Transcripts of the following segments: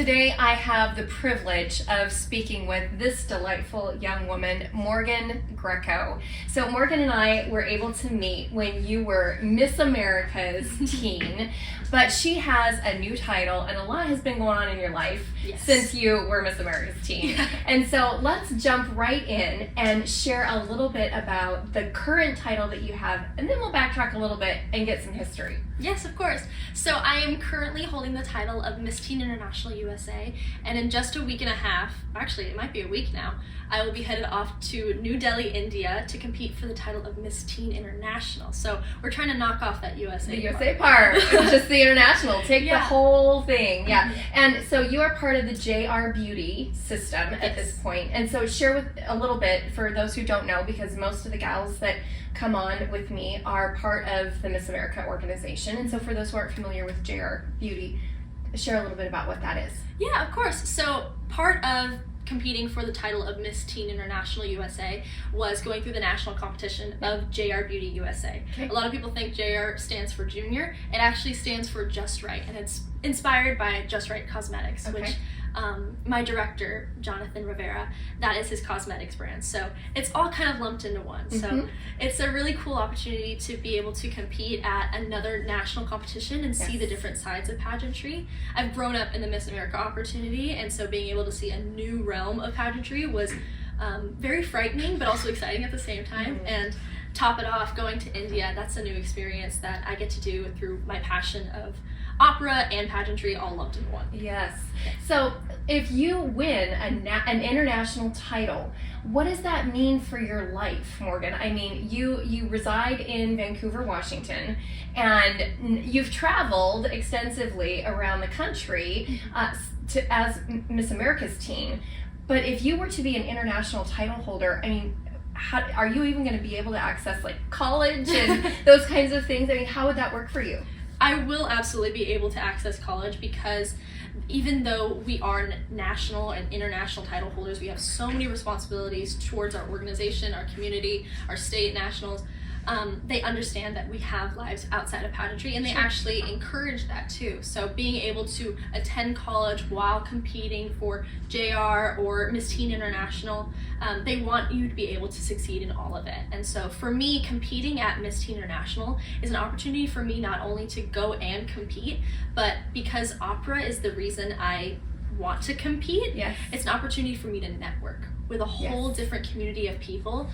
today I have the privilege of speaking with this delightful young woman, Morgan Greco. So Morgan and I were able to meet when you were Miss America's teen, but she has a new title and a lot has been going on in your life since you were Miss America's teen. And so let's jump right in and share a little bit about the current title that you have, and then we'll backtrack a little bit and get some history. Yes, of course. So I am currently holding the title of Miss Teen International USA, and in just a week and a half, actually it might be a week now, I will be headed off to New Delhi, India to compete for the title of Miss Teen International. So we're trying to knock off that USA The USA part. Just the international. Take the whole thing. Yeah. And so you are part of the JR Beauty system at this point. And so share with a little bit for those who don't know, because most of the gals that come on with me are part of the Miss America organization. And so for those who aren't familiar with JR Beauty, share a little bit about what that is. Yeah, of course. So part of competing for the title of Miss Teen International USA was going through the national competition of JR Beauty USA. Okay. A lot of people think JR stands for junior. It actually stands for Just Right, and it's inspired by Just Right Cosmetics, which my director, Jonathan Rivera, that is his cosmetics brand. So it's all kind of lumped into one. So it's a really cool opportunity to be able to compete at another national competition and see the different sides of pageantry. I've grown up in the Miss America opportunity, and so being able to see a new realm of pageantry was very frightening, but also exciting at the same time. And top it off, going to India, that's a new experience that I get to do through my passion of opera and pageantry all lumped into one. Yes. So if you win an international title, what does that mean for your life, Morgan? I mean, you reside in Vancouver, Washington, and you've traveled extensively around the country as Miss America's teen. But if you were to be an international title holder, I mean, are you even going to be able to access like college and those kinds of things? I mean, how would that work for you? I will absolutely be able to access college, because even though we are national and international title holders, we have so many responsibilities towards our organization, our community, our state, nationals. They understand that we have lives outside of pageantry, and they actually encourage that too. So being able to attend college while competing for JR or Miss Teen International, they want you to be able to succeed in all of it. And so for me, competing at Miss Teen International is an opportunity for me not only to go and compete, but because opera is the reason I want to compete, it's an opportunity for me to network with a whole different community of people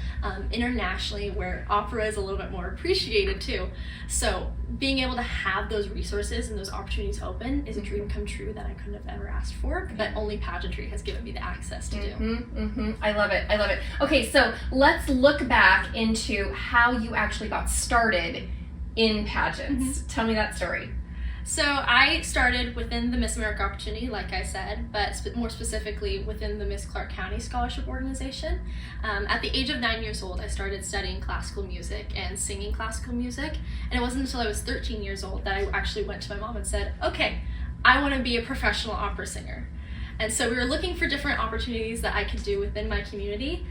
internationally, where opera is a little bit more appreciated too. So being able to have those resources and those opportunities open is a dream come true that I couldn't have ever asked for, but only pageantry has given me the access to do. I love it. I love it. Okay, so let's look back into how you actually got started in pageants. Tell me that story. So I started within the Miss America opportunity, like I said, but more specifically within the Miss Clark County Scholarship Organization. At the age of 9 years old, I started studying classical music and singing classical music. And it wasn't until I was 13 years old that I actually went to my mom and said, okay, I want to be a professional opera singer. And so we were looking for different opportunities that I could do within my community.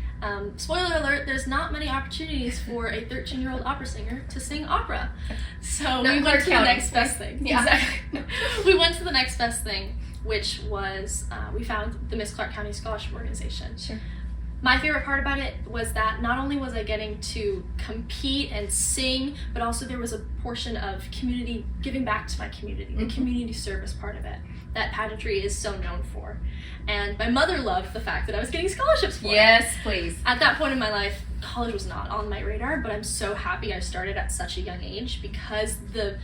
Spoiler alert, there's not many opportunities for a 13-year-old opera singer to sing opera. So we went to the next best thing. Exactly. We went to the next best thing, which was we found the Miss Clark County Scholarship Organization. Sure. My favorite part about it was that not only was I getting to compete and sing, but also there was a portion of community, giving back to my community, the community service part of it that pageantry is so known for. And my mother loved the fact that I was getting scholarships for it. Yes, please. At that point in my life, college was not on my radar, but I'm so happy I started at such a young age, because the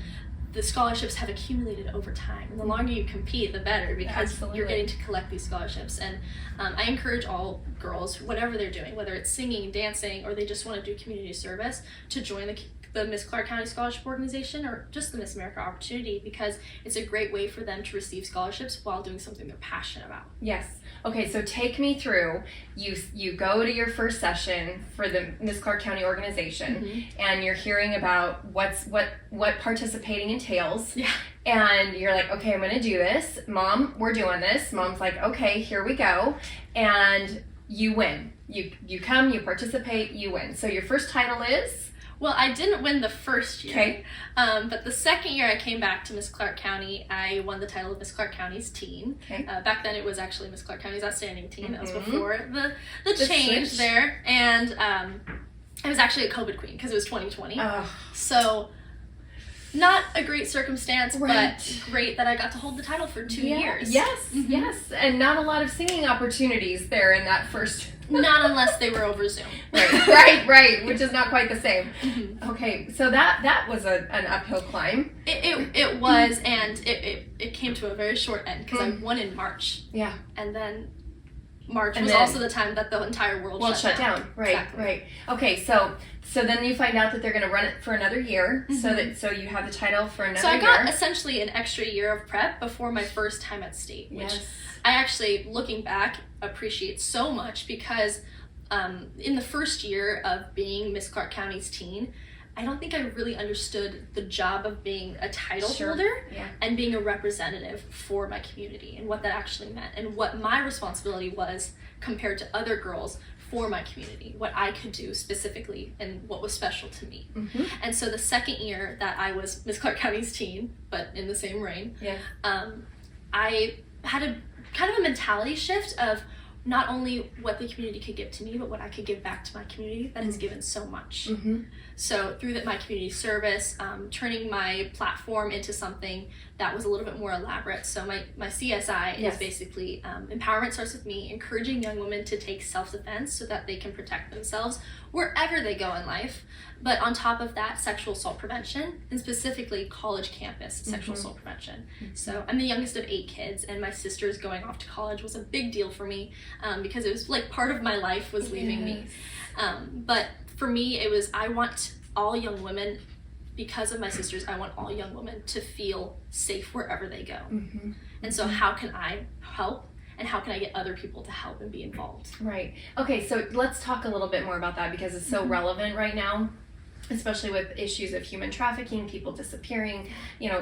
scholarships have accumulated over time, and the longer you compete, the better, because you're getting to collect these scholarships. And I encourage all girls, whatever they're doing, whether it's singing, dancing, or they just want to do community service, to join the Miss Clark County Scholarship Organization or just the Miss America opportunity, because it's a great way for them to receive scholarships while doing something they're passionate about. Yes. Okay, so take me through, you go to your first session for the Miss Clark County organization, and you're hearing about what participating entails. Yeah. And you're like, okay, I'm gonna do this. Mom, we're doing this. Mom's like, okay, here we go. And you win. You come, you participate, you win. So your first title is? Well, I didn't win the first year. Okay. But the second year I came back to Miss Clark County, I won the title of Miss Clark County's teen. Okay. Back then it was actually Miss Clark County's Outstanding Teen. That was Mhm. before the change switch. there. And I was actually a COVID queen because it was 2020. So not a great circumstance, Right. but great that I got to hold the title for 2 years. Yes, Mhm. yes. And not a lot of singing opportunities there in that first. Not unless they were over Zoom. Right, which is not quite the same. Mhm. Okay, so that was an uphill climb. It was, and it came to a very short end because I won in March. Yeah. And then March And was then- also the time that the entire world shut down. Right, Exactly. right. Okay, so then you find out that they're going to run it for another year, Mhm. so you have the title for another So I year. got essentially an extra year of prep before my first time at state, which Yes. I actually, looking back, appreciate so much because in the first year of being Miss Clark County's teen, I don't think I really understood the job of being a title Sure. holder Yeah. and being a representative for my community and what that actually meant and what my responsibility was compared to other girls for my community, what I could do specifically and what was special to me. Mm-hmm. And so the second year that I was Miss Clark County's teen, but in the same reign, Yeah. I had a kind of a mentality shift of not only what the community could give to me, but what I could give back to my community that has given so much. Mm-hmm. So through my community service, turning my platform into something that was a little bit more elaborate. So my CSI Yes. is basically empowerment starts with me, encouraging young women to take self-defense so that they can protect themselves wherever they go in life. But on top of that, sexual assault prevention, and specifically college campus sexual Mhm. assault prevention. So I'm the youngest of 8 kids, and my sister's going off to college was a big deal for me because it was like part of my life was leaving me. But for me, it was, I want all young women, because of my sisters, I want all young women to feel safe wherever they go. Mm-hmm. And so how can I help? And how can I get other people to help and be involved? Right. Okay, so let's talk a little bit more about that because it's so relevant right now, especially with issues of human trafficking, people disappearing,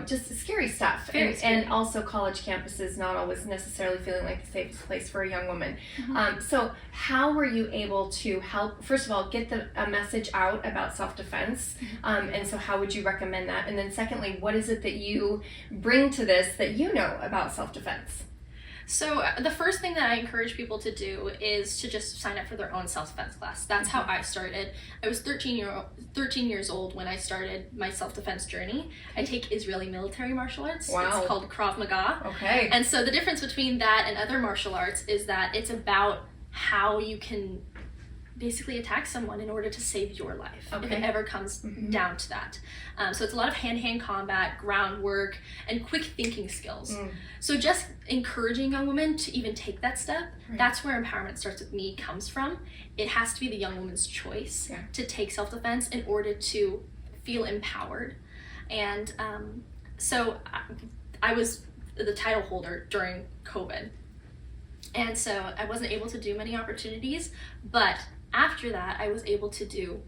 just scary stuff. Very scary. And also college campuses not always necessarily feeling like the safest place for a young woman. Mhm. So how were you able to help, first of all, get a message out about self-defense? And so how would you recommend that? And then secondly, what is it that you bring to this that you know about self-defense? So the first thing that I encourage people to do is to just sign up for their own self-defense class. That's how I started. I was 13 years old when I started my self-defense journey. I take Israeli military martial arts. Wow. It's called Krav Maga. Okay. And so the difference between that and other martial arts is that it's about how you can basically attack someone in order to save your life, if Okay. it ever comes down to that. So it's a lot of hand-to-hand combat, groundwork, and quick thinking skills. So just encouraging young women to even take that step, Right. that's where empowerment starts with me comes from. It has to be the young woman's choice to take self-defense in order to feel empowered. And so I was the title holder during COVID. And so I wasn't able to do many opportunities, but after that, I was able to do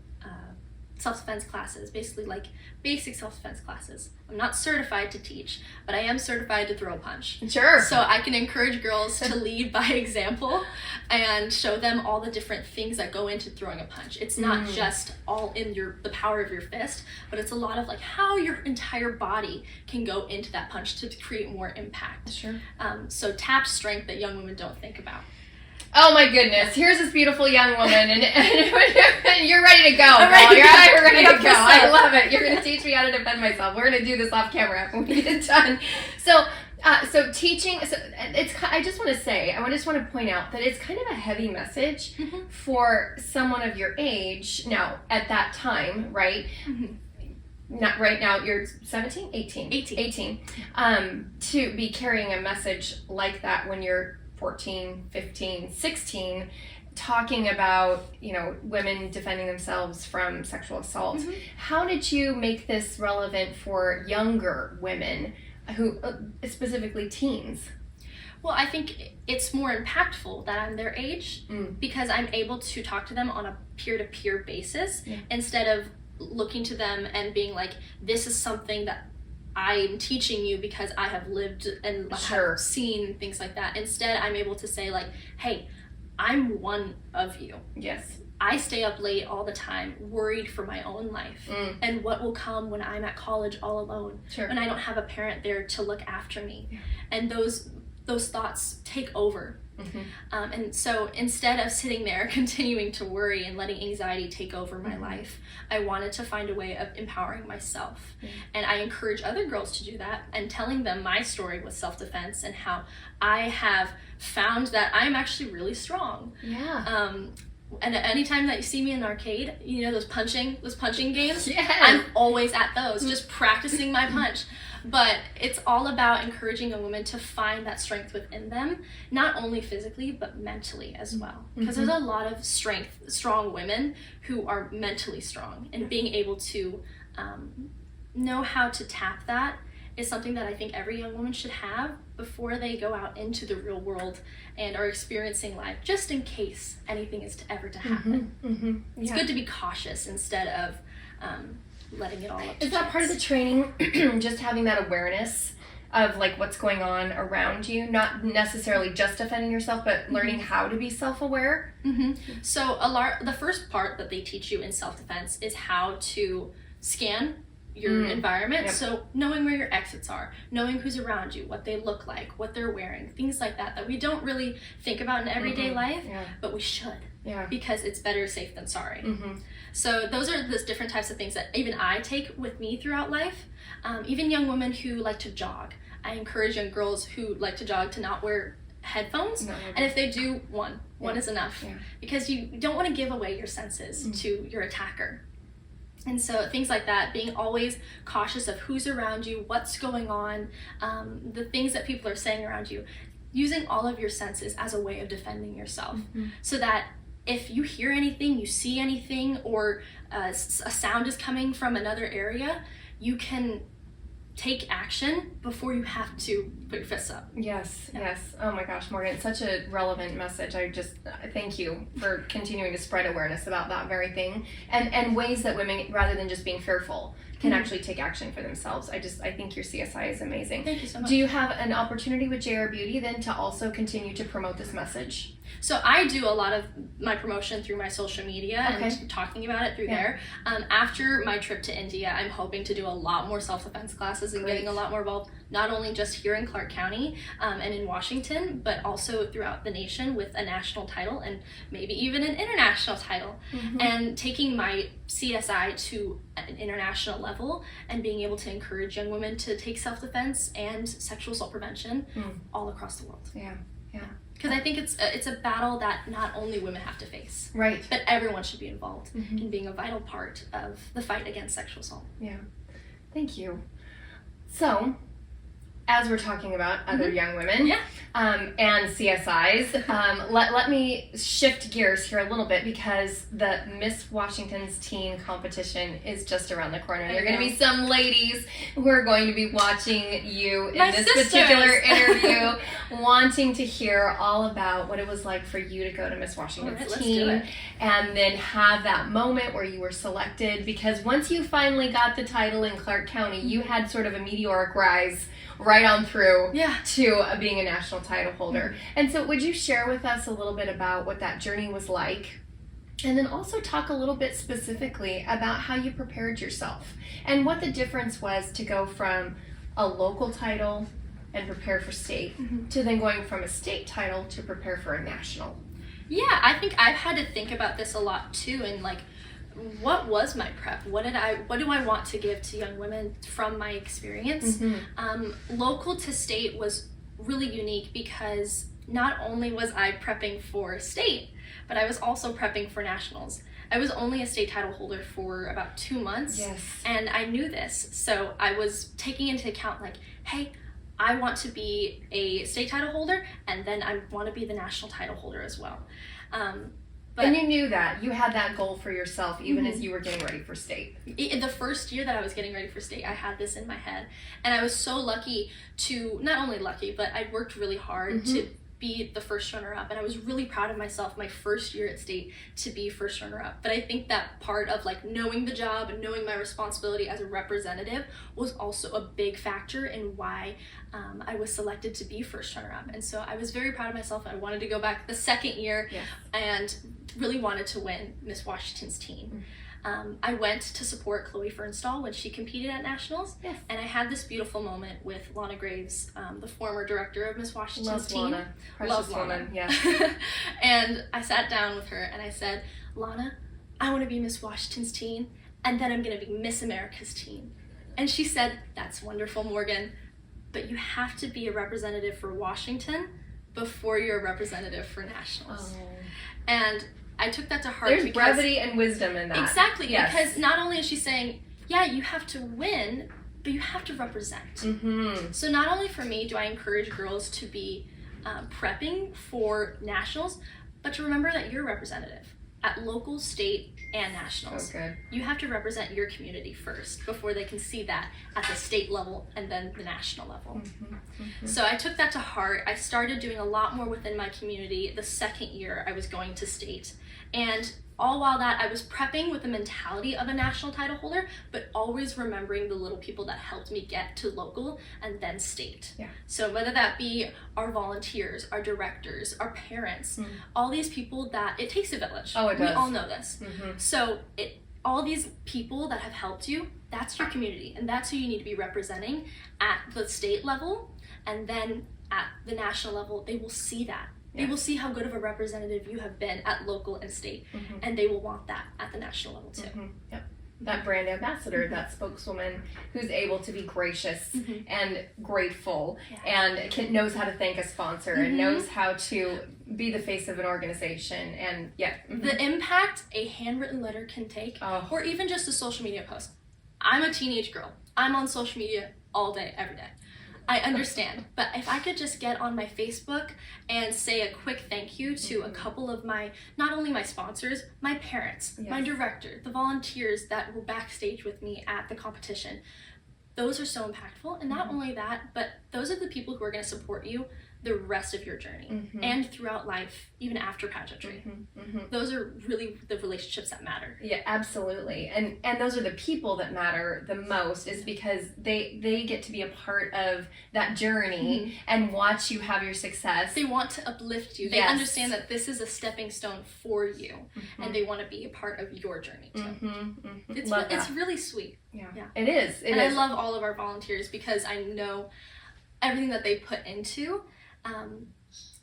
self-defense classes, basically like basic self-defense classes. I'm not certified to teach, but I am certified to throw a punch. Sure. So I can encourage girls to lead by example and show them all the different things that go into throwing a punch. It's not just all in the power of your fist, but it's a lot of like how your entire body can go into that punch to create more impact. Sure. So tap strength that young women don't think about. Oh my goodness, here's this beautiful young woman and you're ready to go, girl. ready to You're ready to go. 100%. I love it. You're going to teach me how to defend myself. We're going to do this off camera when we get done. So teaching, I just want to point out that it's kind of a heavy message for someone of your age now at that time, right? Not right now, you're 17? 18. To be carrying a message like that when you're 14, 15, 16, talking about, women defending themselves from sexual assault. How did you make this relevant for younger women who, specifically teens? Well, I think it's more impactful that I'm their age because I'm able to talk to them on a peer-to-peer basis instead of looking to them and being like, this is something that I'm teaching you because I have lived and have seen things like that. Instead, I'm able to say like, hey, I'm one of you. Yes. I stay up late all the time, worried for my own life and what will come when I'm at college all alone, when I don't have a parent there to look after me. Yeah. And those thoughts take over. And so instead of sitting there continuing to worry and letting anxiety take over my life, I wanted to find a way of empowering myself. And I encourage other girls to do that and telling them my story with self-defense and how I have found that I'm actually really strong. Yeah. And anytime that you see me in the arcade, you know, those punching games, I'm always at those, just practicing my punch. But it's all about encouraging a woman to find that strength within them, not only physically, but mentally as well. Because there's a lot of strong women who are mentally strong, and being able to know how to tap that is something that I think every young woman should have before they go out into the real world and are experiencing life, just in case anything is ever to happen. It's good to be cautious instead of letting it all up to Is that chance. part of the training, just having that awareness of like what's going on around you, not necessarily just defending yourself, but learning how to be self-aware? So the first part that they teach you in self-defense is how to scan your environment. So knowing where your exits are, knowing who's around you, what they look like, what they're wearing, things like that we don't really think about in everyday life, but we should, because it's better safe than sorry. So those are the different types of things that even I take with me throughout life. Even young women who like to jog, I encourage young girls who like to jog to not wear headphones, and if they do, one is enough, because you don't want to give away your senses to your attacker. And so things like that, being always cautious of who's around you, what's going on, the things that people are saying around you, using all of your senses as a way of defending yourself, so that if you hear anything, you see anything, or a sound is coming from another area, you can take action before you have to put your fists up. Yes. Oh my gosh, Morgan, it's such a relevant message. I just thank you for continuing to spread awareness about that very thing, and ways that women, rather than just being fearful, can actually take action for themselves. I think your CSI is amazing. Thank you so much. Do you have an opportunity with JR Beauty then to also continue to promote this message? So I do a lot of my promotion through my social media and talking about it through there. After my trip to India, I'm hoping to do a lot more self-defense classes and getting a lot more involved, not only just here in Clark County and in Washington, but also throughout the nation with a national title and maybe even an international title. And taking my CSI to an international level and being able to encourage young women to take self-defense and sexual assault prevention all across the world. Because I think it's a battle that not only women have to face, but everyone should be involved in being a vital part of the fight against sexual assault. Thank you. So, as we're talking about other young women and CSIs, let me shift gears here a little bit, because the Miss Washington's teen competition is just around the corner. There are going to be some ladies who are going to be watching you in this particular interview, wanting to hear all about what it was like for you to go to Miss Washington's teen, and then have that moment where you were selected, because once you finally got the title in Clark County, you had sort of a meteoric rise right on through to being a national title holder. And so would you share with us a little bit about what that journey was like, and then also talk a little bit specifically about how you prepared yourself and what the difference was to go from a local title and prepare for state to then going from a state title to prepare for a national? I think I've had to think about this a lot too, and like, what was my prep? What do I want to give to young women from my experience? Local to state was really unique, because not only was I prepping for state, but I was also prepping for nationals. I was only a state title holder for about 2 months, and I knew this, so I was taking into account like, hey, I want to be a state title holder, and then I want to be the national title holder as well. And you knew that. You had that goal for yourself even as you were getting ready for state. The first year that I was getting ready for state, I had this in my head. And I was so lucky to, not only lucky, but I worked really hard to be the first runner-up. And I was really proud of myself my first year at state to be first runner-up. But I think that part of like knowing the job and knowing my responsibility as a representative was also a big factor in why I was selected to be first runner-up. And so I was very proud of myself. I wanted to go back the second year and really wanted to win Miss Washington's teen. I went to support Chloe Fernstall when she competed at nationals, and I had this beautiful moment with Lana Graves, the former director of Miss Washington's teen. Lana. Precious woman, yeah. And I sat down with her and I said, Lana, I want to be Miss Washington's teen, and then I'm going to be Miss America's teen. And she said, that's wonderful, Morgan, but you have to be a representative for Washington before you're a representative for nationals. And I took that to heart. There's brevity and wisdom in that. Exactly, because not only is she saying, yeah, you have to win, but you have to represent. So not only for me do I encourage girls to be prepping for nationals, but to remember that you're a representative at local, state, and nationals. You have to represent your community first before they can see that at the state level and then the national level. So I took that to heart. I started doing a lot more within my community the second year I was going to state. And all while that, I was prepping with the mentality of a national title holder, but always remembering the little people that helped me get to local and then state. So whether that be our volunteers, our directors, our parents, all these people that, it takes a village. Oh, it does. We all know this. So all these people that have helped you, that's your community, and that's who you need to be representing at the state level, and then at the national level, they will see that. They will see how good of a representative you have been at local and state, and they will want that at the national level too. That brand ambassador, that spokeswoman who's able to be gracious and grateful and knows how to thank a sponsor and knows how to be the face of an organization. And the impact a handwritten letter can take, or even just a social media post. I'm a teenage girl. I'm on social media all day, every day. I understand, but if I could just get on my Facebook and say a quick thank you to a couple of my, not only my sponsors, my parents, my director, the volunteers that were backstage with me at the competition, those are so impactful. And not only that, but those are the people who are going to support you the rest of your journey and throughout life, even after pageantry. Those are really the relationships that matter. Yeah, absolutely. And those are the people that matter the most, is because they get to be a part of that journey and watch you have your success. They want to uplift you. They understand that this is a stepping stone for you, and they want to be a part of your journey too. It's really sweet. It is. I love all of our volunteers because I know everything that they put into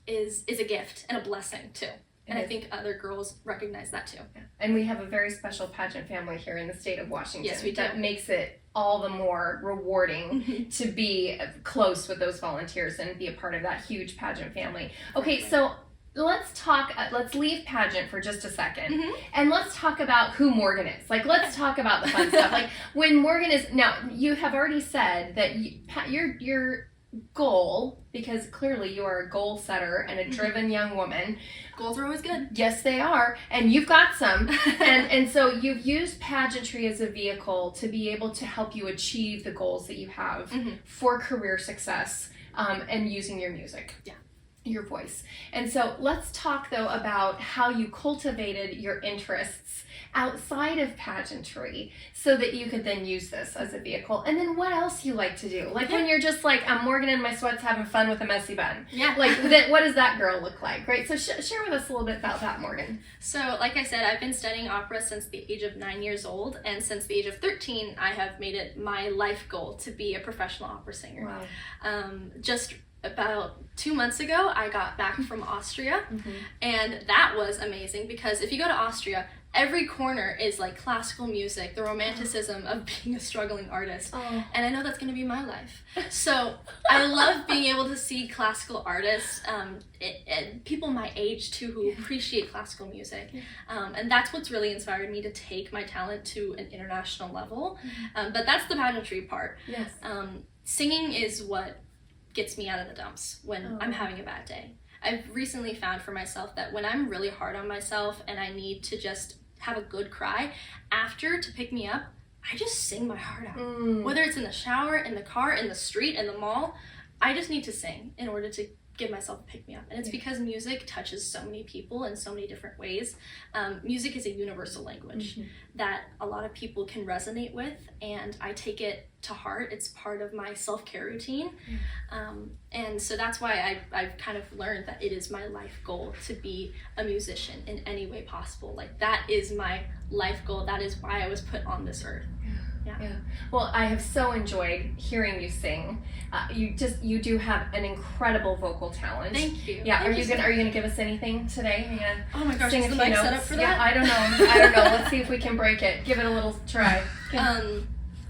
is a gift and a blessing too. And I think other girls recognize that too. And we have a very special pageant family here in the state of Washington. Yes, we do. That makes it all the more rewarding to be close with those volunteers and be a part of that huge pageant family. Okay, so let's talk, let's leave pageant for just a second, and let's talk about who Morgan is. Like, let's talk about the fun stuff. Like, when Morgan is, now, you have already said that your goal, because clearly you are a goal setter and a driven young woman. Goals are always good. Yes, they are, and you've got some. and so you've used pageantry as a vehicle to be able to help you achieve the goals that you have for career success, and using your music. Your voice. And so let's talk though about how you cultivated your interests outside of pageantry so that you could then use this as a vehicle. And then what else you like to do? Like when you're just like, I'm Morgan in my sweats having fun with a messy bun. Like what does that girl look like, right? So share with us a little bit about that, Morgan. So like I said, I've been studying opera since the age of 9 years old, and since the age of 13, I have made it my life goal to be a professional opera singer. Just about 2 months ago, I got back from Austria, and that was amazing because if you go to Austria, every corner is like classical music, the romanticism of being a struggling artist, and I know that's going to be my life. So I love being able to see classical artists, and people my age too who appreciate classical music, and that's what's really inspired me to take my talent to an international level. But that's the pageantry part. Singing is what gets me out of the dumps when I'm having a bad day. I've recently found for myself that when I'm really hard on myself and I need to just have a good cry, after to pick me up, I just sing my heart out. Whether it's in the shower, in the car, in the street, in the mall, I just need to sing in order to give myself a pick-me-up. And it's because music touches so many people in so many different ways. Music is a universal language that a lot of people can resonate with, and I take it to heart. It's part of my self-care routine. And so that's why I've kind of learned that it is my life goal to be a musician in any way possible. Like, that is my life goal. That is why I was put on this earth. Yeah. Well, I have so enjoyed hearing you sing. You do have an incredible vocal talent. Thank you. Yeah. Are you gonna give us anything today? Are you gonna oh my gosh, sing is a the few mic notes? set up for that? Yeah, I don't know. Let's see if we can break it. Give it a little try.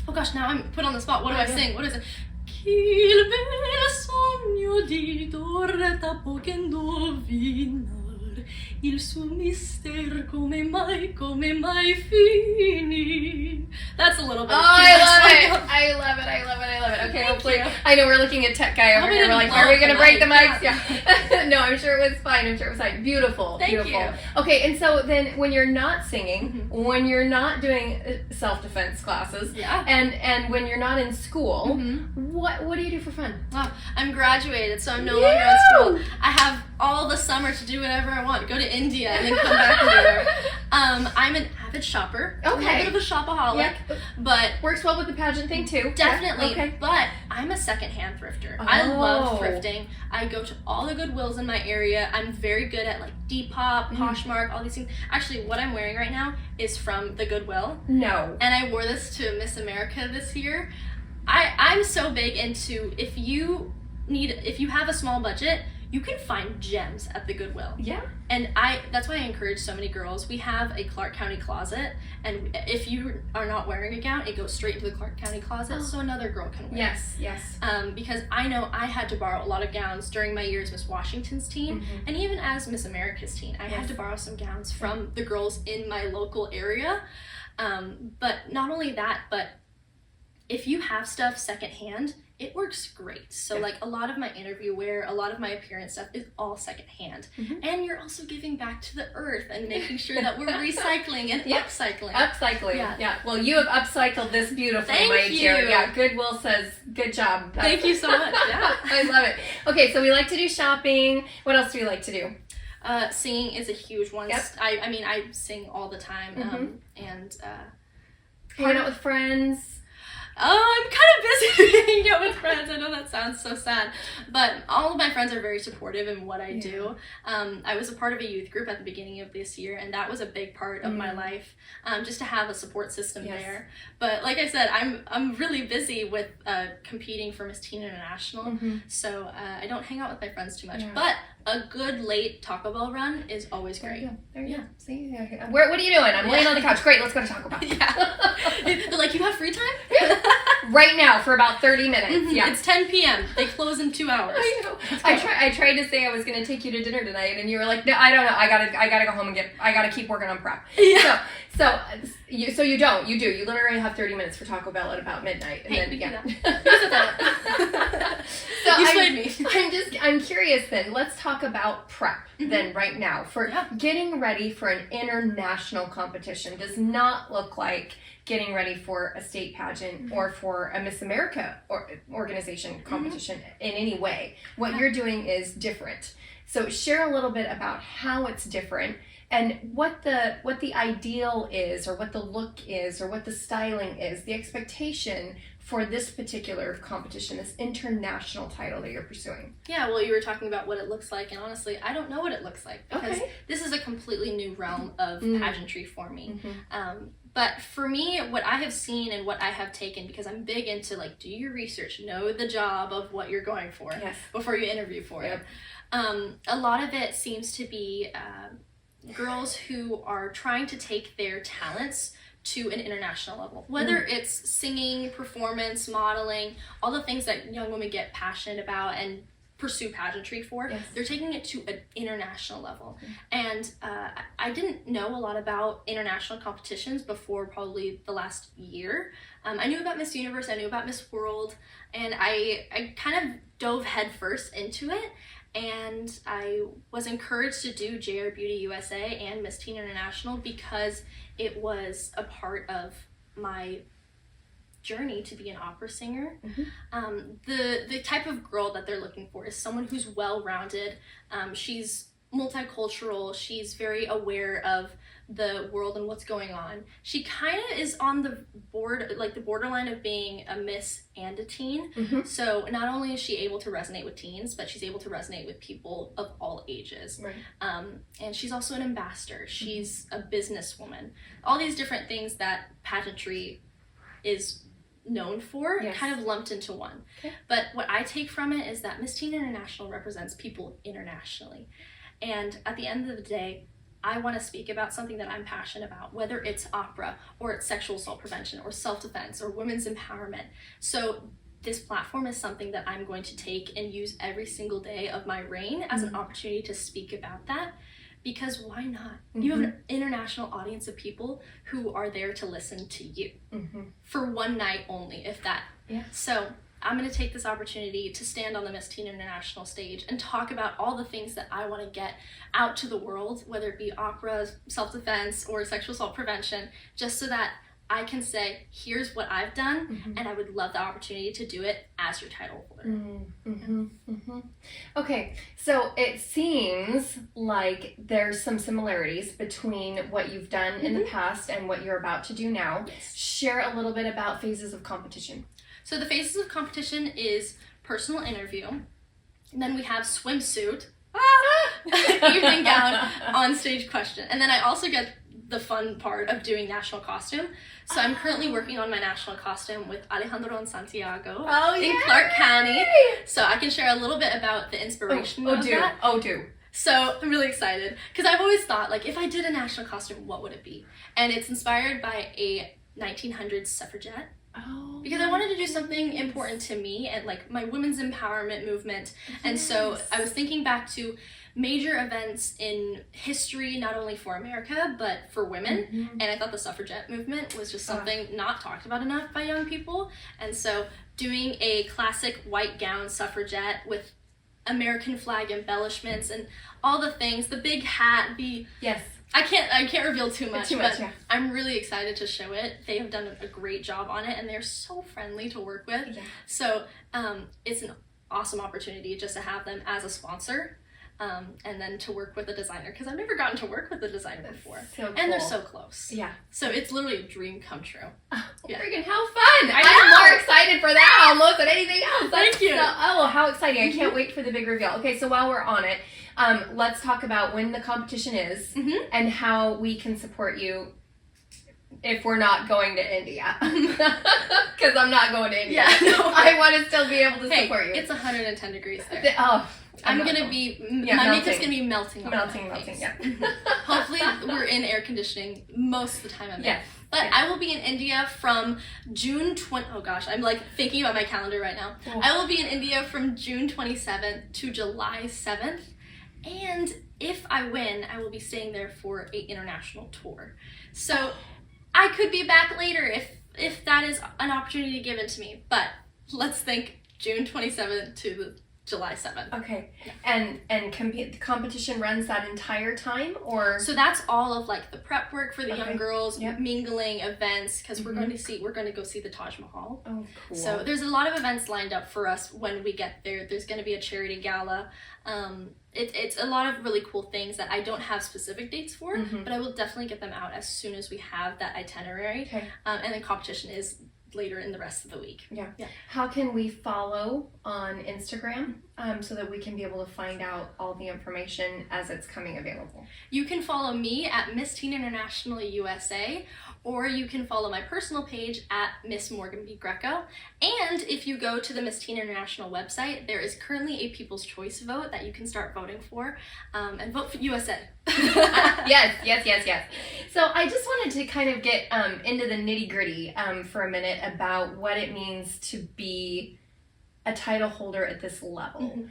Oh gosh, now I'm put on the spot. What do I sing? What is it? Qu'il bel sogno di dorta poco indovinar, il suo mister come mai finì. That's a little bit. Oh, I love it. Okay, hopefully. I know we're looking at tech guy over here. We're like, are we gonna break the mics? Yeah. No, I'm sure it was fine. Beautiful. Thank beautiful. you. Okay, and so then when you're not singing, when you're not doing self-defense classes, and when you're not in school, what do you do for fun? Well, I'm graduated, so I'm no longer in school. I have all the summer to do whatever I want. Go to India and then come back later. I'm an avid shopper. Okay. I'm a bit of a shopaholic, but works well with the pageant thing too. Definitely. Yeah. Okay. But I'm a secondhand thrifter. I love thrifting. I go to all the Goodwills in my area. I'm very good at like Depop, Poshmark, all these things. Actually, what I'm wearing right now is from the Goodwill. No. And I wore this to Miss America this year. I'm so big into if you have a small budget, you can find gems at the Goodwill. Yeah. And that's why I encourage so many girls. We have a Clark County closet, and if you are not wearing a gown, it goes straight into the Clark County closet, so another girl can wear it. Yes. Because I know I had to borrow a lot of gowns during my years Miss Washington's team, and even as Miss America's team, I had to borrow some gowns from the girls in my local area. But not only that, but if you have stuff secondhand, it works great. So like a lot of my interview wear, a lot of my appearance stuff is all secondhand. And you're also giving back to the earth and making sure that we're recycling and upcycling. Upcycling. Yeah. Well, you have upcycled this beautifully, Thank my you. dear. Yeah, Goodwill says good job. Thank you so much. Yeah. I love it. Okay, so we like to do shopping. What else do you like to do? Singing is a huge one. Yep. I mean, I sing all the time. And hanging out with friends. I'm kind of busy hanging out with friends. I know that sounds so sad, but all of my friends are very supportive in what I do. I was a part of a youth group at the beginning of this year, and that was a big part of my life, just to have a support system there. But like I said, I'm really busy with competing for Miss Teen International, so I don't hang out with my friends too much. But a good late Taco Bell run is always great. There you go. See, what are you doing? I'm laying on the couch. Great, let's go to Taco Bell. They're like, you have free time? Right now for about 30 minutes. Yeah. It's 10 p.m. They close in 2 hours. I know. I tried to say I was going to take you to dinner tonight, and you were like, no, I don't know. I gotta go home and I gotta keep working on prep. Yeah. So you don't. You do. You literally have 30 minutes for Taco Bell at about midnight. And hey, then, So you swayed me. I'm curious then. Let's talk about prep then right now for getting ready for an international competition. Does not look like getting ready for a state pageant or for a Miss America organization competition in any way. What you're doing is different. So share a little bit about how it's different and what the ideal is, or what the look is, or what the styling is, the expectation for this particular competition, this international title that you're pursuing. Yeah, well, you were talking about what it looks like, and honestly, I don't know what it looks like, because this is a completely new realm of pageantry for me. But for me, what I have seen and what I have taken, because I'm big into like, do your research, know the job of what you're going for before you interview for it. A lot of it seems to be girls who are trying to take their talents to an international level, whether it's singing, performance, modeling, all the things that young women get passionate about and pursue pageantry for. They're taking it to an international level. And I didn't know a lot about international competitions before probably the last year. I knew about Miss Universe, I knew about Miss World, and I kind of dove headfirst into it. And I was encouraged to do JR Beauty USA and Miss Teen International because it was a part of my journey to be an opera singer. The type of girl that they're looking for is someone who's well-rounded. She's multicultural. She's very aware of the world and what's going on. She kind of is on the borderline of being a miss and a teen. So not only is she able to resonate with teens, but she's able to resonate with people of all ages. Right. And she's also an ambassador. She's a businesswoman. All these different things that pageantry is known for, kind of lumped into one. But what I take from it is that Miss Teen International represents people internationally. And at the end of the day, I want to speak about something that I'm passionate about, whether it's opera or it's sexual assault prevention or self-defense or women's empowerment. So this platform is something that I'm going to take and use every single day of my reign as an opportunity to speak about that, because why not? You have an international audience of people who are there to listen to you for one night only, if that. So I'm going to take this opportunity to stand on the Miss Teen International stage and talk about all the things that I want to get out to the world, whether it be opera, self-defense, or sexual assault prevention, just so that I can say, here's what I've done, and I would love the opportunity to do it as your title holder. Okay, so it seems like there's some similarities between what you've done in the past and what you're about to do now. Share a little bit about phases of competition. So the phases of competition is personal interview, and then we have swimsuit, evening gown, on-stage question. And then I also get the fun part of doing national costume. So I'm currently working on my national costume with Alejandro and Santiago in Clark County. So I can share a little bit about the inspiration of that. So I'm really excited, because I've always thought, like, if I did a national costume, what would it be? And it's inspired by a 1900s suffragette. Because I wanted to do something important to me and like my women's empowerment movement. And so I was thinking back to major events in history, not only for America, but for women. And I thought the suffragette movement was just something not talked about enough by young people. And so doing a classic white gown suffragette with American flag embellishments and all the things, the big hat, I can't reveal too much, but I'm really excited to show it. They have done a great job on it, and they're so friendly to work with. So it's an awesome opportunity just to have them as a sponsor, and then to work with a designer, because I've never gotten to work with a designer before. So cool. And they're so close. So it's literally a dream come true. Freaking how fun! I'm more excited for that almost than anything else. Thank you. How exciting. I can't wait for the big reveal. Okay, so while we're on it, let's talk about when the competition is and how we can support you if we're not going to India. Because I'm not going to India. I want to still be able to support you. It's 110 degrees there. I'm gonna be, my makeup's gonna be melting. Melting, Hopefully we're in air conditioning most of the time I'm there. But I will be in India from June 20, oh gosh, I'm like thinking about my calendar right now. I will be in India from June 27th to July 7th. And if I win, I will be staying there for an international tour. So I could be back later if that is an opportunity given to me. But let's think June 27th to July 7th. Okay. And competition runs that entire time, or? So that's all of like the prep work for the young girls, mingling events, because we're going to go see the Taj Mahal. Oh, cool. So there's a lot of events lined up for us when we get there. There's going to be a charity gala. It's a lot of really cool things that I don't have specific dates for, but I will definitely get them out as soon as we have that itinerary. And then competition is later in the rest of the week. How can we follow on Instagram so that we can be able to find out all the information as it's coming available? You can follow me at Miss Teen International USA, or you can follow my personal page at Miss Morgan Greco. And if you go to the Miss Teen International website, there is currently a People's Choice vote that you can start voting for, and vote for USA. Yes. So I just wanted to kind of get into the nitty-gritty for a minute about what it means to be a title holder at this level.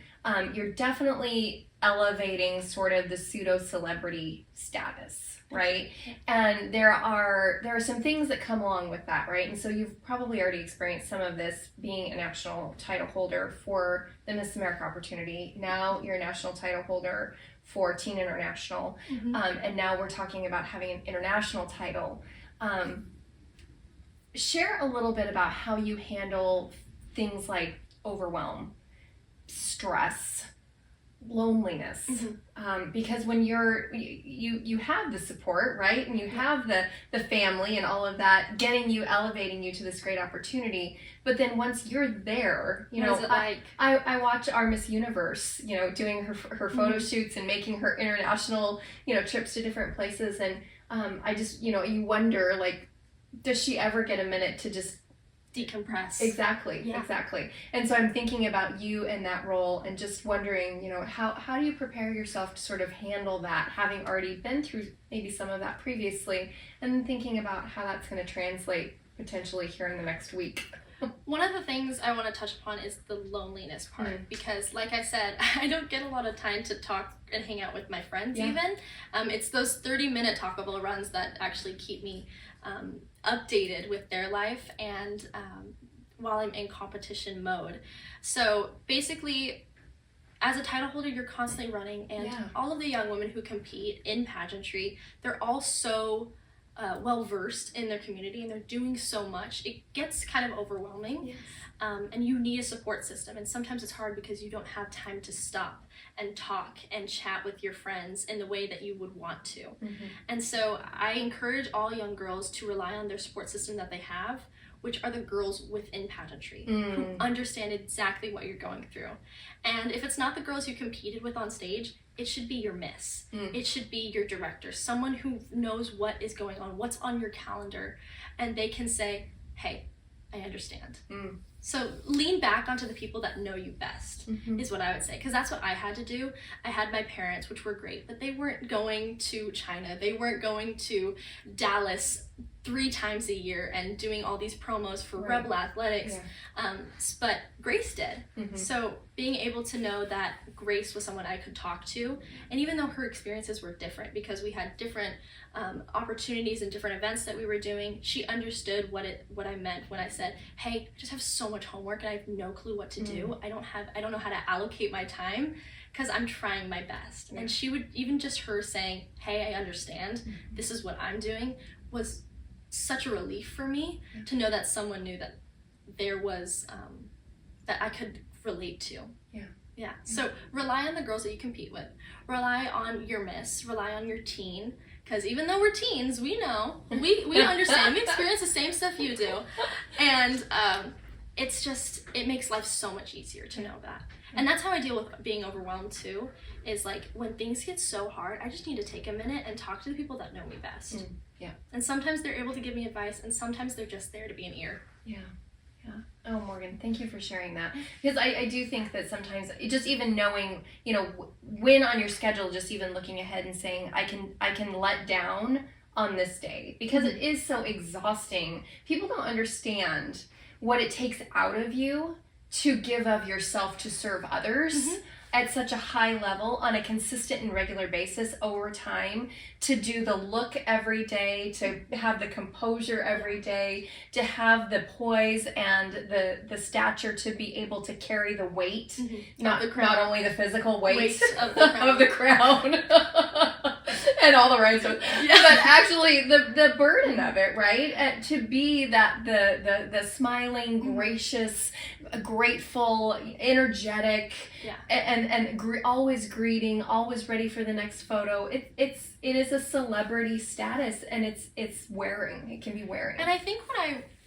You're definitely elevating sort of the pseudo-celebrity status, right? And there are some things that come along with that, right? And so you've probably already experienced some of this being a national title holder for the Miss America opportunity. Now you're a national title holder for Teen International, and now we're talking about having an international title. share a little bit about how you handle things like overwhelm, stress, loneliness, because when you have the support, right, and you have the family and all of that getting you, elevating you to this great opportunity, but then once you're there, you know, I watch our Miss Universe, you know, doing her photo shoots and making her international, you know, trips to different places, and I just, you know, you wonder, like, does she ever get a minute to just decompress? Exactly. And so I'm thinking about you in that role and just wondering, you know, how do you prepare yourself to sort of handle that, having already been through maybe some of that previously, and then thinking about how that's going to translate potentially here in the next week. One of the things I want to touch upon is the loneliness part, because like I said, I don't get a lot of time to talk and hang out with my friends even. It's those 30-minute Taco Bell runs that actually keep me updated with their life and while I'm in competition mode. So basically, as a title holder, you're constantly running, and all of the young women who compete in pageantry, they're all so well versed in their community, and they're doing so much. It gets kind of overwhelming, and you need a support system, and sometimes it's hard because you don't have time to stop and talk and chat with your friends in the way that you would want to. And so I encourage all young girls to rely on their support system that they have, which are the girls within pageantry who understand exactly what you're going through. And if it's not the girls you competed with on stage, it should be your miss. It should be your director, someone who knows what is going on, what's on your calendar, and they can say, hey, I understand. So lean back onto the people that know you best is what I would say, because that's what I had to do. I had my parents, which were great, but they weren't going to China. They weren't going to Dallas 3 times a year and doing all these promos for Rebel Athletics, but Grace did. So being able to know that Grace was someone I could talk to, and even though her experiences were different because we had different opportunities and different events that we were doing, she understood what I meant when I said, hey, I just have so much homework and I have no clue what to do. I don't know how to allocate my time because I'm trying my best. And she would, even just her saying, hey, I understand, this is what I'm doing, was such a relief for me to know that someone knew that there was that I could relate to. So rely on the girls that you compete with, rely on your miss, rely on your teen, because even though we're teens, we know, we understand, we experience the same stuff you do, and it makes life so much easier to know that. And that's how I deal with being overwhelmed too, is like when things get so hard, I just need to take a minute and talk to the people that know me best. And sometimes they're able to give me advice, and sometimes they're just there to be an ear. Oh, Morgan, thank you for sharing that. Because I do think that sometimes just even knowing, you know, when on your schedule, just even looking ahead and saying, I can let down on this day, because it is so exhausting. People don't understand what it takes out of you to give of yourself to serve others at such a high level on a consistent and regular basis over time, to do the look every day, to have the composure every day, to have the poise and the stature to be able to carry the weight, not only the physical weight of the crown and all the rest of it, but actually the burden of it, right? To be that the smiling, gracious, grateful, energetic, and always greeting, always ready for the next photo. It is a celebrity status, and it's wearing. It can be wearing. And I think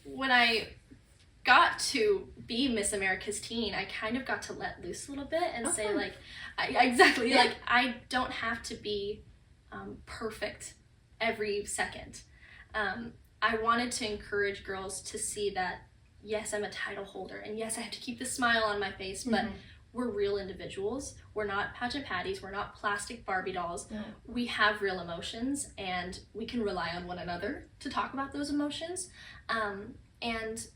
when I got to be Miss America's Teen, I kind of got to let loose a little bit and say, like, like, I don't have to be perfect every second. I wanted to encourage girls to see that, yes, I'm a title holder, and yes, I have to keep the smile on my face, but we're real individuals. We're not pageant patties. We're not plastic Barbie dolls. No. We have real emotions, and we can rely on one another to talk about those emotions. And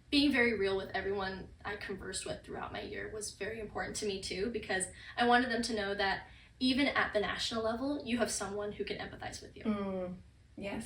being very real with everyone I conversed with throughout my year was very important to me too, because I wanted them to know that even at the national level, you have someone who can empathize with you. Yes.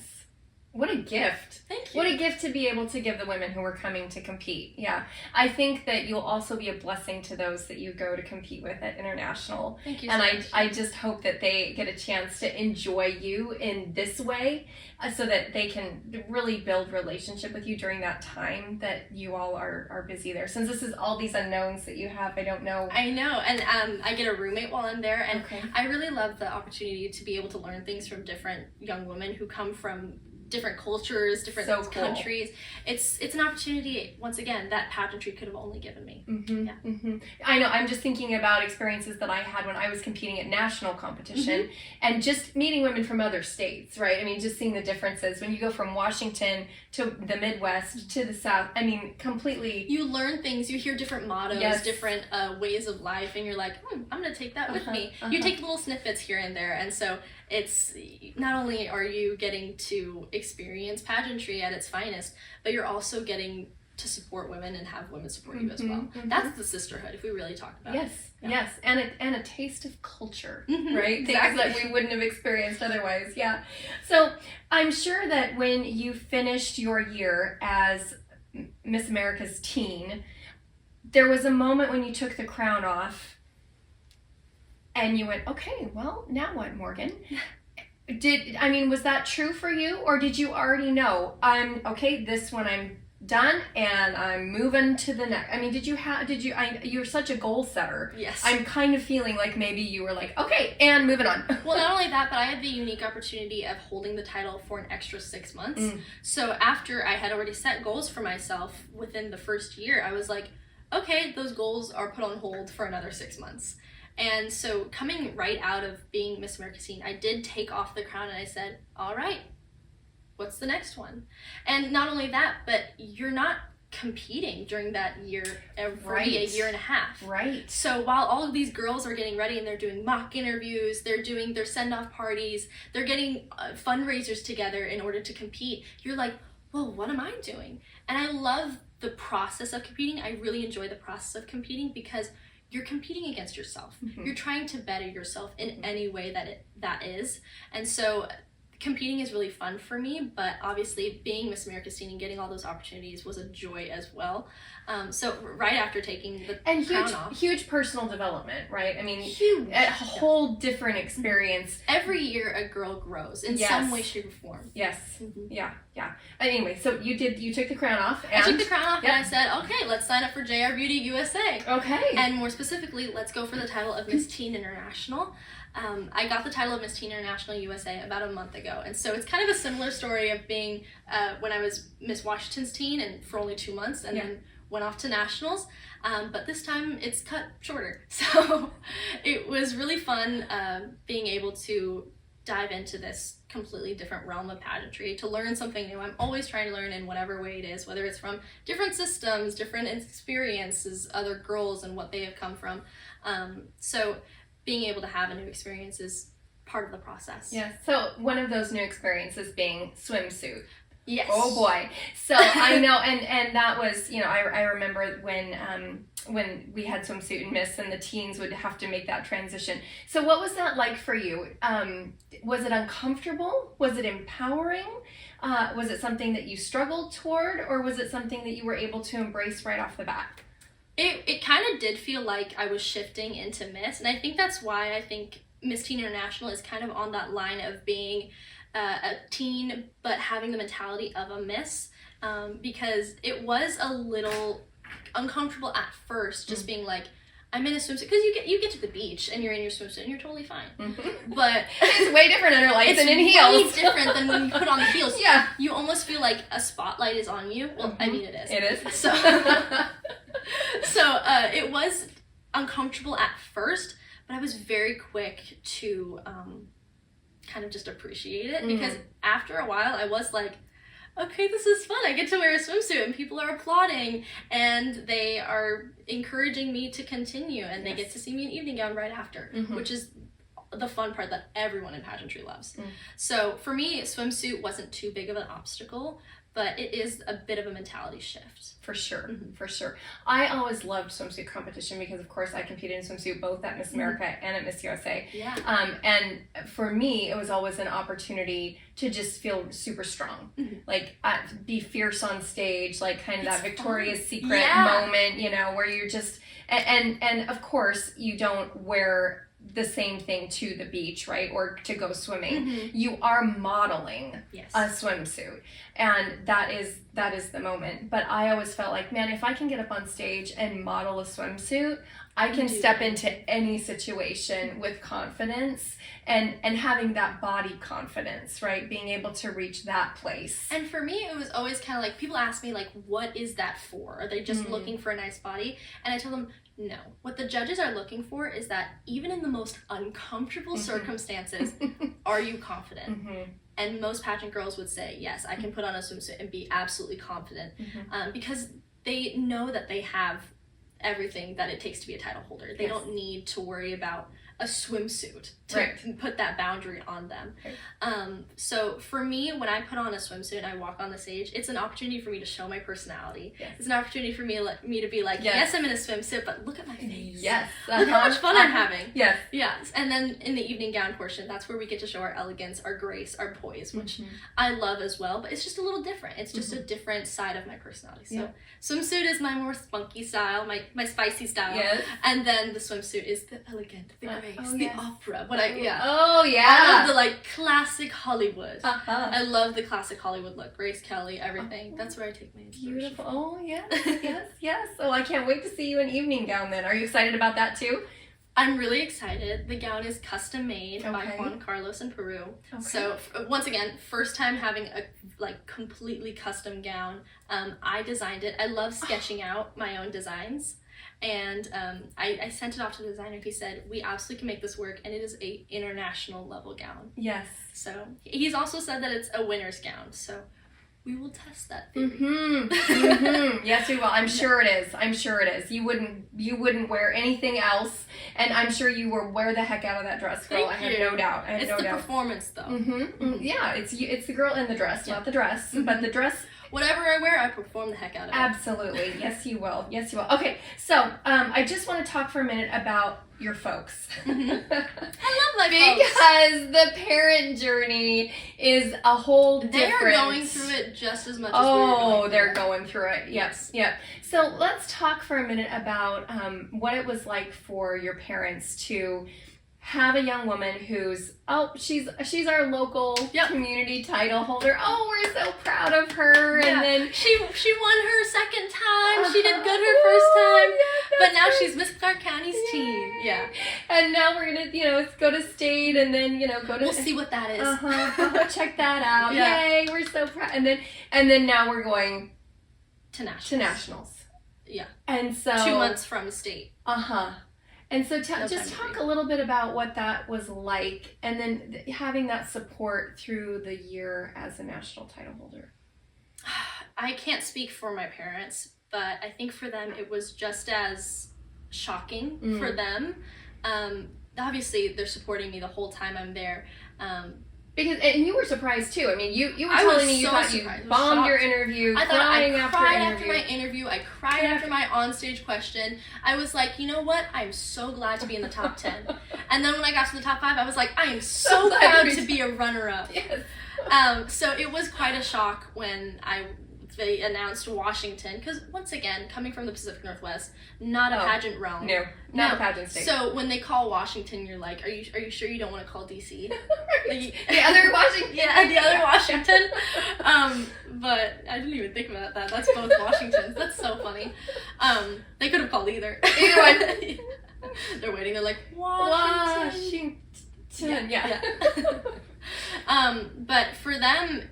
What a gift. Thank you. What a gift to be able to give the women who are coming to compete. Yeah. I think that you'll also be a blessing to those that you go to compete with at International. Thank you so much. And I just hope that they get a chance to enjoy you in this way so that they can really build relationship with you during that time that you all are busy there. Since this is all these unknowns that you have, I don't know. I know. And I get a roommate while I'm there. And Okay. I really love the opportunity to be able to learn things from different young women who come from different cultures, different So cool. countries. It's an opportunity, once again, that pageantry could have only given me. Mm-hmm, Yeah. mm-hmm. I know. I'm just thinking about experiences that I had when I was competing at national competition and just meeting women from other states, right? I mean, just seeing the differences when you go from Washington to the Midwest to the South. I mean, completely. You learn things, you hear different mottos, Yes. different ways of life, and you're like, I'm going to take that with me. You take little snippets here and there, and so it's not only are you getting to experience pageantry at its finest, but you're also getting to support women and have women support you as well. Mm-hmm. That's the sisterhood, if we really talk about it. Yes, and a taste of culture, Mhm, right? exactly. Things that we wouldn't have experienced otherwise. Yeah. So I'm sure that when you finished your year as Miss America's teen, there was a moment when you took the crown off and you went, okay, well, now what, Morgan? Was that true for you, or did you already know, this one I'm done and I'm moving to the next? I mean, you're such a goal setter. Yes. I'm kind of feeling like maybe you were like, okay, and moving on. Well, not only that, but I had the unique opportunity of holding the title for an extra 6 months. So after I had already set goals for myself within the first year, I was like, okay, those goals are put on hold for another 6 months. And so coming right out of being Miss America Teen, I did take off the crown and I said, all right, what's the next one? And not only that, but you're not competing during that year, every a year and a half. Right. So while all of these girls are getting ready and they're doing mock interviews, they're doing their send-off parties, they're getting fundraisers together in order to compete, you're like, well, what am I doing? And I love the process of competing. I really enjoy the process of competing because you're competing against yourself. You're trying to better yourself in any way that is. And so competing is really fun for me, but obviously being Miss America Teen and getting all those opportunities was a joy as well. So right after taking the crown off. Huge personal development, right? I mean, Huge. A whole different experience. Every year a girl grows in some way, shape, or form. Yes. Yeah. Anyway, so you took the crown off. And I took the crown off and I said, okay, let's sign up for JR Beauty USA. Okay. And more specifically, let's go for the title of Miss Teen International. I got the title of Miss Teen International USA about a month ago. And so it's kind of a similar story of being when I was Miss Washington's teen and for only 2 months and then went off to nationals. But this time it's cut shorter. So it was really fun being able to dive into this completely different realm of pageantry, to learn something new. I'm always trying to learn in whatever way it is, whether it's from different systems, different experiences, other girls and what they have come from. So being able to have a new experience is part of the process. Yeah. So one of those new experiences being swimsuit. Yes. Oh boy. So I know, and that was, I remember when we had swimsuit and Miss and the teens would have to make that transition. So what was that like for you? Was it uncomfortable? Was it empowering? Was it something that you struggled toward, or was it something that you were able to embrace right off the bat? It kind of did feel like I was shifting into Miss, and I think that's why I think Miss Teen International is kind of on that line of being a teen but having the mentality of a Miss, because it was a little uncomfortable at first, just being like, I'm in a swimsuit, because you get to the beach and you're in your swimsuit and you're totally fine. But it's way different under lights than in heels. It's way different than when you put on the heels. Yeah. You almost feel like a spotlight is on you. Well, I mean, it is. It is. So it was uncomfortable at first, but I was very quick to kind of just appreciate it, because after a while I was like, okay, this is fun. I get to wear a swimsuit and people are applauding and they are encouraging me to continue, and they get to see me in evening gown right after, which is the fun part that everyone in pageantry loves. So for me, swimsuit wasn't too big of an obstacle, but it is a bit of a mentality shift. For sure, for sure. I always loved swimsuit competition because, of course, I competed in swimsuit both at Miss America and at Miss USA. Yeah. And for me, it was always an opportunity to just feel super strong, like be fierce on stage, like kind of that Victoria's Secret moment, you know, where you're just and of course you don't wear the same thing to the beach, right, or to go swimming. You are modeling a swimsuit, and that is the moment. But I always felt like, man, if I can get up on stage and model a swimsuit, I can step into any situation with confidence and having that body confidence, right? Being able to reach that place. And for me, it was always kind of like, people ask me, like, what is that for? Are they just looking for a nice body? And I tell them, no. What the judges are looking for is that even in the most uncomfortable circumstances, are you confident? And most pageant girls would say, yes, I can put on a swimsuit and be absolutely confident, because they know that they have everything that it takes to be a title holder. They don't need to worry about a swimsuit to put that boundary on them. So for me, when I put on a swimsuit and I walk on the stage, it's an opportunity for me to show my personality. It's an opportunity for me to be like, yes, I'm in a swimsuit, but look at my face. Look how much fun I'm having. Yes. And then in the evening gown portion, that's where we get to show our elegance, our grace, our poise, which I love as well, but it's just a little different. It's just a different side of my personality. So swimsuit is my more spunky style, my spicy style. And then the swimsuit is the elegant, the grace, the opera. I love the like classic Hollywood. I love the classic Hollywood look. Grace Kelly, everything. That's where I take my inspiration. Beautiful. Oh yes. Oh, I can't wait to see you in evening gown then. Are you excited about that too? I'm really excited. The gown is custom made by Juan Carlos in Peru. So once again, first time having a like completely custom gown. I designed it. I love sketching out my own designs. And I sent it off to the designer. He said, we absolutely can make this work, and it is a international level gown. Yes. So he's also said that it's a winner's gown. So we will test that theory. Yes, we will. I'm sure it is. You wouldn't wear anything else, and I'm sure you will wear the heck out of that dress, girl. I have no doubt. It's the performance, though. Yeah, it's the girl in the dress, not the dress, but the dress. Whatever I wear, I perform the heck out of it. Absolutely. Yes, you will. Okay, so I just want to talk for a minute about your folks. I love my folks. Because the parent journey is a whole different... They are going through it just as much as we're going through they're going through it. Yes. Yep. So let's talk for a minute about what it was like for your parents to have a young woman who's she's our local community title holder. Oh, we're so proud of her. And then she won her second time. She did good her first time. But now she's Miss Clark County's team. And now we're gonna go to state and then go to we'll see what that is. Check that out. Yay, we're so proud. And then now we're going to nationals. And so 2 months from state. And so just talk a little bit about what that was like, and then having that support through the year as a national title holder. I can't speak for my parents, but I think for them it was just as shocking for them. Obviously, they're supporting me the whole time I'm there. And you were surprised too. I mean, you were telling me you thought you bombed your interview, crying after my interview. I cried after my onstage question. I was like, you know what? I'm so glad to be in the top 10. And then when I got to the top 5, I was like, I am so proud to be a runner-up. So it was quite a shock when they announced Washington, because once again, coming from the Pacific Northwest, not a pageant realm. Not a pageant state. So when they call Washington, you're like, are you sure you don't want to call DC? The other Washington. The other Washington. But I didn't even think about that. That's both Washingtons. That's so funny. They could have called either. Either one. They're waiting. They're like, Washington. Yeah. But for them,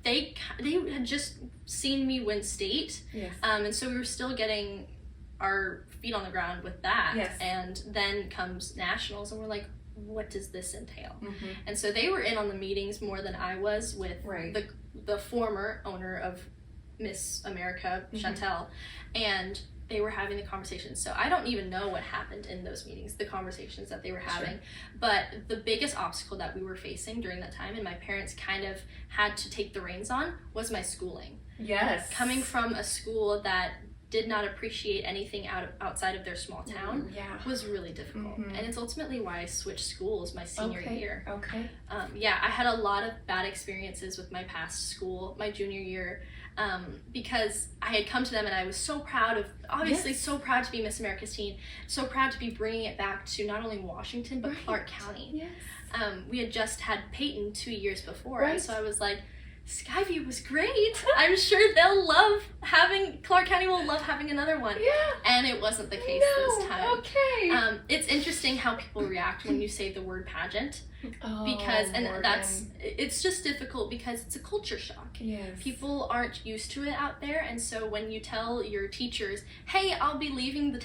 they had just seen me win state, and so we were still getting our feet on the ground with that. And then comes nationals, and we're like, what does this entail? And so they were in on the meetings more than I was with the former owner of Miss America, Chantel, and they were having the conversations. So I don't even know what happened in those meetings, the conversations that they were having. But the biggest obstacle that we were facing during that time, and my parents kind of had to take the reins on, was my schooling. Yes. Coming from a school that did not appreciate anything outside of their small town was really difficult. And it's ultimately why I switched schools my senior year. Okay. I had a lot of bad experiences with my past school, my junior year, because I had come to them and I was so proud of, obviously so proud to be Miss America's teen, so proud to be bringing it back to not only Washington, but Clark County. Yes. We had just had Peyton 2 years before, and so I was like, Skyview was great. I'm sure Clark County will love having another one. Yeah. And it wasn't the case this time. Okay. It's interesting how people react when you say the word pageant. It's just difficult because it's a culture shock. Yes. People aren't used to it out there, and so when you tell your teachers, "Hey, I'll be leaving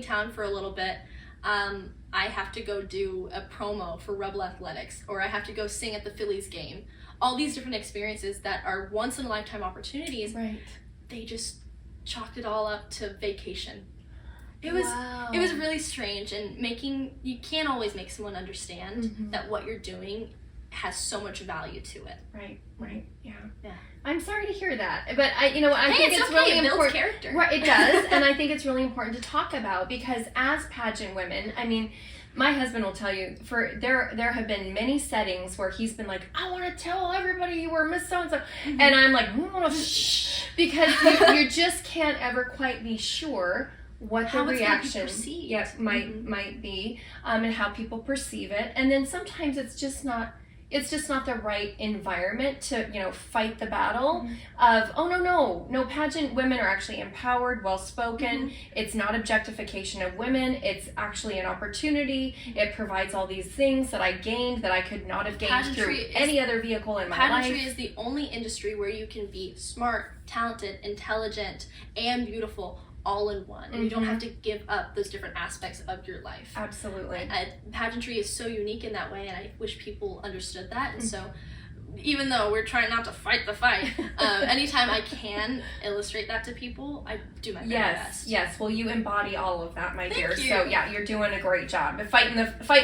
town for a little bit. I have to go do a promo for Rebel Athletics, or I have to go sing at the Phillies game." All these different experiences that are once in a lifetime opportunities, they just chalked it all up to vacation. It was really strange, and you can't always make someone understand that what you're doing has so much value to it. Right. Yeah. I'm sorry to hear that, but I think it's really it builds important. Character. Right, it does, and I think it's really important to talk about, because as pageant women, I mean, my husband will tell you, there have been many settings where he's been like, I want to tell everybody you were Miss So-and-so. And I'm like, shh, because you just can't ever quite be sure what the reaction might be, and how people perceive it. And then sometimes it's just not the right environment to, fight the battle of, no, pageant women are actually empowered, well-spoken. It's not objectification of women. It's actually an opportunity. It provides all these things that I gained that I could not have gained through any other vehicle in my life. Pageantry is the only industry where you can be smart, talented, intelligent, and beautiful all in one, and you don't have to give up those different aspects of your life. Absolutely. Pageantry is so unique in that way, and I wish people understood that. And so, even though we're trying not to fight the fight, anytime I can illustrate that to people, I do my very best. Yes. Well, you embody all of that, my dear. Thank you. So you're doing a great job. Fighting the fight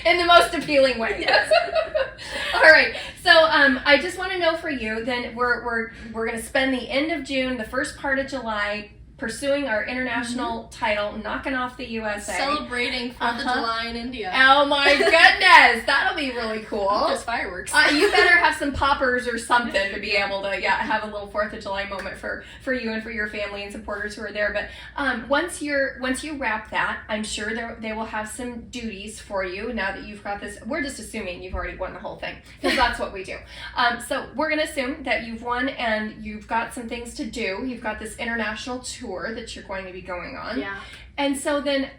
in the most appealing way. Yes. All right. So I just want to know for you, then we're going to spend the end of June, the first part of July, pursuing our international title, knocking off the USA. Celebrating 4th of July in India. Oh my goodness, that'll be really cool. Just fireworks. You better have some poppers or something to be able to have a little 4th of July moment for you and for your family and supporters who are there. But once you wrap that, I'm sure they will have some duties for you now that you've got this. We're just assuming you've already won the whole thing, because that's what we do. So we're going to assume that you've won and you've got some things to do. You've got this international tour that you're going to be going on. Yeah. And so then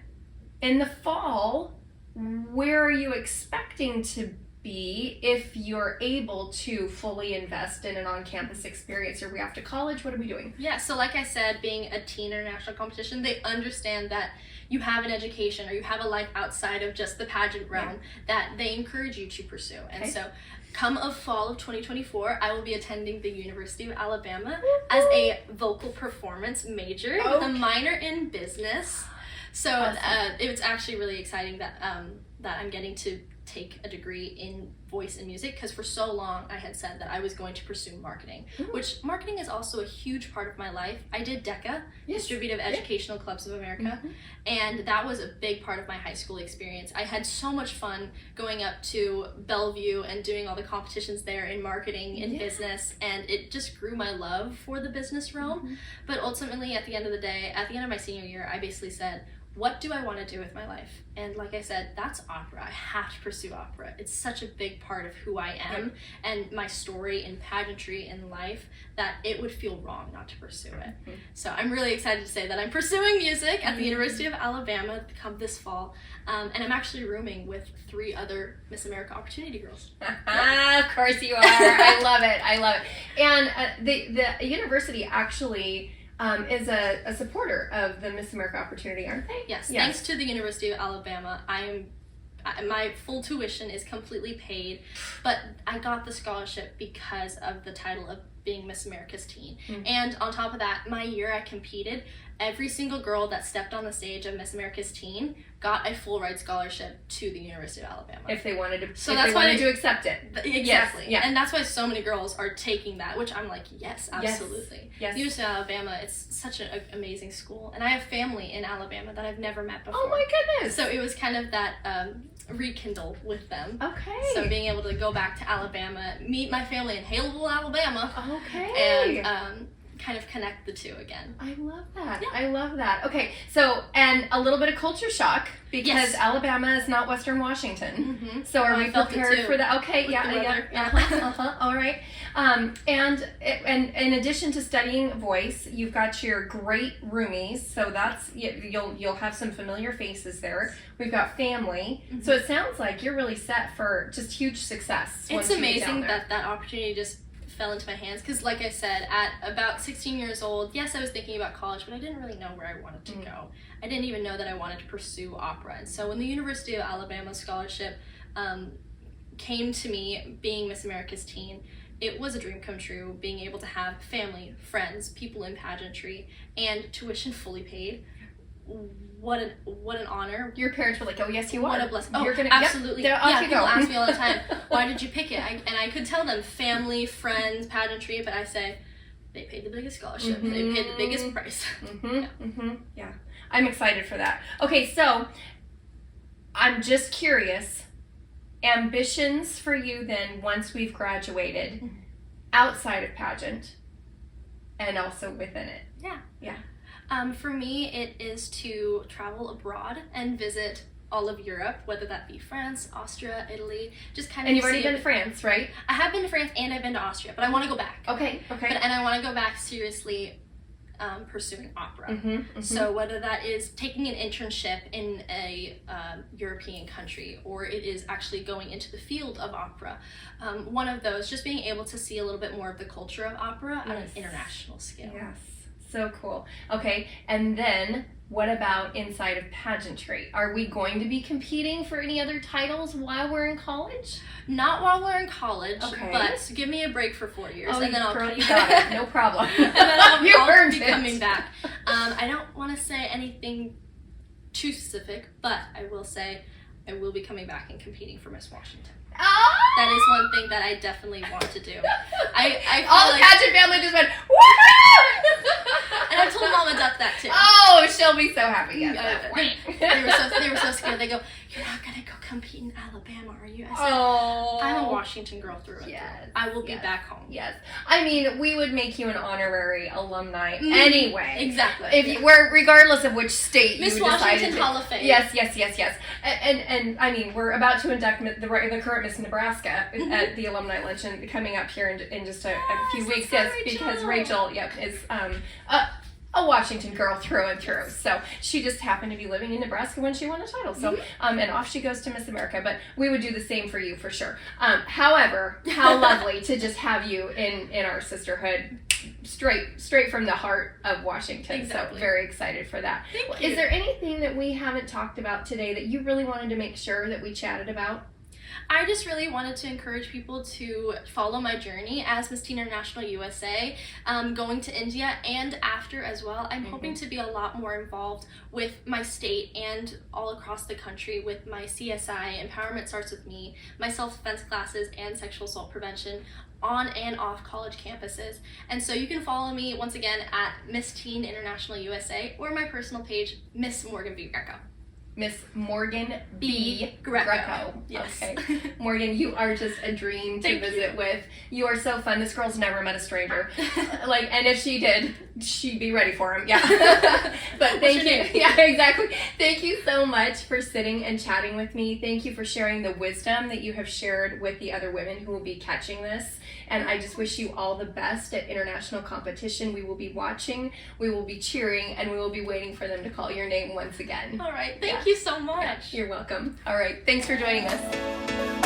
in the fall, where are you expecting to be if you're able to fully invest in an on-campus experience? Are we off to college? What are we doing? Yeah, so like I said, being a teen international competition, they understand that you have an education or you have a life outside of just the pageant realm that they encourage you to pursue. And so come of fall of 2024, I will be attending the University of Alabama as a vocal performance major with a minor in business. So it's actually really exciting that I'm getting to take a degree in voice and music, because for so long I had said that I was going to pursue marketing, which marketing is also a huge part of my life. I did DECA, Distributive Educational Clubs of America, and that was a big part of my high school experience. I had so much fun going up to Bellevue and doing all the competitions there in marketing and business, and it just grew my love for the business realm. But ultimately, at the end of the day, at the end of my senior year, I basically said, what do I want to do with my life? And like I said, that's opera. I have to pursue opera. It's such a big part of who I am and my story in pageantry in life that it would feel wrong not to pursue it. So I'm really excited to say that I'm pursuing music at the University of Alabama come this fall. And I'm actually rooming with 3 other Miss America Opportunity girls. Of course you are. I love it. And the university actually is a supporter of the Miss America Opportunity, aren't they? Yes. Thanks to the University of Alabama, my full tuition is completely paid, but I got the scholarship because of the title of being Miss America's Teen. And on top of that, my year I competed, every single girl that stepped on the stage of Miss America's Teen got a full ride scholarship to the University of Alabama. If they wanted to, so if that's they wanted to accept it. Exactly. Yes, yeah. And that's why so many girls are taking that, which I'm like, yes, absolutely. Yes. The University of Alabama, it's such an amazing school. And I have family in Alabama that I've never met before. Oh my goodness. So it was kind of that rekindle with them. Okay. So being able to go back to Alabama, meet my family in Haleville, Alabama. Okay. And kind of connect the two again. I love that. Yeah. I love that. Okay, so, and a little bit of culture shock because Alabama is not Western Washington. So are we prepared for that? Okay, yeah. All right. And in addition to studying voice, you've got your great roomies, so that's, you'll have some familiar faces there. We've got family. So it sounds like you're really set for just huge success. It's amazing that opportunity just fell into my hands, because like I said, at about 16 years old, yes, I was thinking about college, but I didn't really know where I wanted to go. I didn't even know that I wanted to pursue opera. And so when the University of Alabama scholarship came to me, being Miss America's Teen, it was a dream come true, being able to have family, friends, people in pageantry, and tuition fully paid. What an honor. Your parents were like, oh yes, you are. What a blessing. Oh, you're gonna, absolutely. Yep, People ask me all the time, why did you pick it? And I could tell them family, friends, pageantry, but I say, they paid the biggest scholarship. They paid the biggest price. Yeah. I'm excited for that. Okay, so I'm just curious, ambitions for you then once we've graduated, outside of pageant and also within it. Yeah. For me, it is to travel abroad and visit all of Europe, whether that be France, Austria, Italy, just kind of. And you've already been to France, right? I have been to France and I've been to Austria, but I want to go back. Okay. And I want to go back seriously, pursuing opera. So whether that is taking an internship in a European country, or it is actually going into the field of opera, one of those, just being able to see a little bit more of the culture of opera on an international scale. Yes. So cool. Okay, and then what about inside of pageantry? Are we going to be competing for any other titles while we're in college? Not while we're in college, okay. But give me a break for 4 years, and then I'll girl, you got it. No problem. And then I'll be it. coming back. I don't want to say anything too specific, but I will say I will be coming back and competing for Miss Washington. Oh! That is one thing that I definitely want to do. I all the pageant family just went, woohoo! And I told Mama Duck that too. Oh, she'll be so happy. Yes, they were so scared. They go, "You're not gonna go compete in Alabama, are you?" I said, "I'm a Washington girl through and through. I will be back home." Yes, I mean, we would make you an honorary alumni anyway. Exactly. If you were, regardless of which state Miss you Washington decided to. Hall of Fame. Yes. And I mean, we're about to induct the current Miss Nebraska at the alumni luncheon coming up here in just a few weeks. Yes, because Rachel, is a Washington girl through and through. So she just happened to be living in Nebraska when she won a title. So and off she goes to Miss America. But we would do the same for you for sure. However, how lovely to just have you in our sisterhood, straight from the heart of Washington. Exactly. So very excited for that. Thank you. Is there anything that we haven't talked about today that you really wanted to make sure that we chatted about? I just really wanted to encourage people to follow my journey as Miss Teen International USA, going to India and after as well. I'm hoping to be a lot more involved with my state and all across the country with my CSI, Empowerment Starts With Me, my self-defense classes, and sexual assault prevention on and off college campuses. And so you can follow me once again at Miss Teen International USA or my personal page, Miss Morgan B. Greco. Miss Morgan B. Greco. Yes. Okay. Morgan, you are just a dream to visit with. You are so fun. This girl's never met a stranger. And if she did, she'd be ready for him. Yeah. But thank you. Yeah, exactly. Thank you so much for sitting and chatting with me. Thank you for sharing the wisdom that you have shared with the other women who will be catching this. And I just wish you all the best at international competition. We will be watching, we will be cheering, and we will be waiting for them to call your name once again. All right. Thank you so much. Yeah, you're welcome. All right. Thanks for joining us.